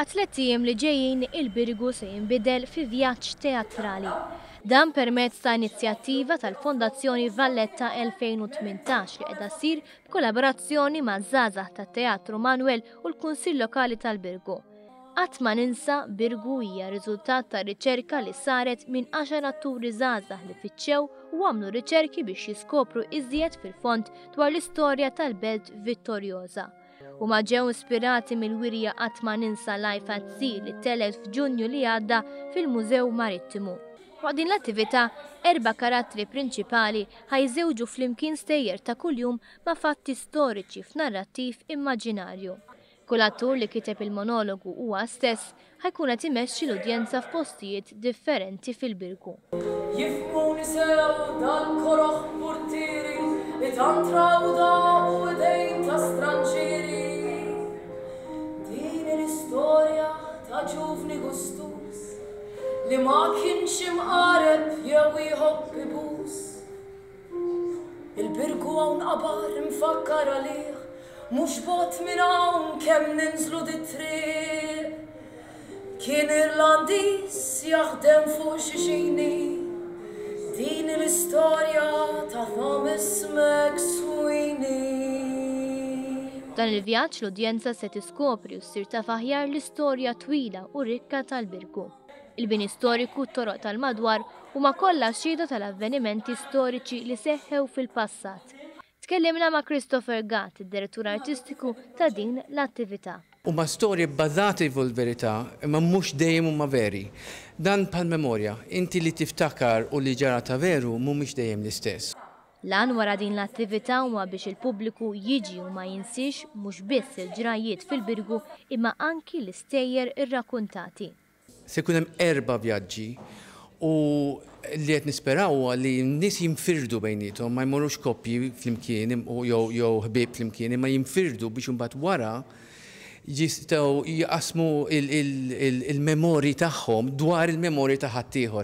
Għat-tlet ijiem li ġejjin il-Birgu se jinbidel fi vjaġġ teatrali. Dan permezz ta' inizjattiva tal-Fondazzjoni Valletta 2018 li qiegħda ssir b'kollaborazzjoni maż-żgħażagħ tat-Teatru Manwel u l-Kunsill Lokali tal-Birgu. Qatt ma ninsa Birgu hija riżultat ta' riċerka li saret minn 10 atturi żgħażagħ li fitxew u għamlu riċerki biex jiskopru iżjed fil-fond dwar l-istorja tal-belt Vittorjoża. Huma ġew ispirati mill-wirja Qatt ma ninsa Life at Sea li telet f'Ġunju li għadda fil-Mużew Marittimu. Waqt din l-attività, 4 karattri prinċipali ħajżewġu flimkien stejjer ta' kuljum ma' fatti storiċi f'narrattiv immaġinarju. Kull attur li kiteb il-monologu huwa stess ħajkun qed imexxi l-udjenza f'postijiet differenti fil-Birgu. Jifhmuni sew dal-koroħ portieri li tant trawda u idejn ta' stranġieri. Din l-istorja ta' ġuvni gustus li ma kienx imqareb jew jħobb ibuż. Il-Birgu hawn qabar mfakkar għalih mhux bogħod minn hawn kemm ninżlu dit-triq. Kien Irlandiż jaħdem fuq xi xini. Din l-istorja ta' Thomas McSweeney. Dan il-vjaġġ l-udjenza se tiskopri u ssir taf aħjar l-istorja twila u rikka tal-Birgu. Il-bini storiku toroq tal-madwar huma kollha xhieda tal-avvenimenti storiċi li seħħew fil-passat. Tkellimna ma' Christopher Gatt, id-direttur artistiku ta' din l-attività. Huma storji bbażati fuq il-verità, imma mhux dejjem huma veri. Dan bħal-memorja, inti li tiftakar u li ġara ta' veru mhumiex dejjem l-istess. Lan wara din l-attività huwa biex il-pubbliku jiġi u ma jinsix mhux biss il-ġrajiet fil-Birgu imma anki l-istejjer irrakkuntati. Se jkun hemm 4 vjaġġi u li qed nisperaw li n-nies jinfirdu bejniethom ma jmorrux koppji flimkien jew ħbieb flimkien imma jinfirdu biex imbagħad wara jistgħu jaqsmu il-memorji tagħhom dwar il-memorji ta' ħaddieħor.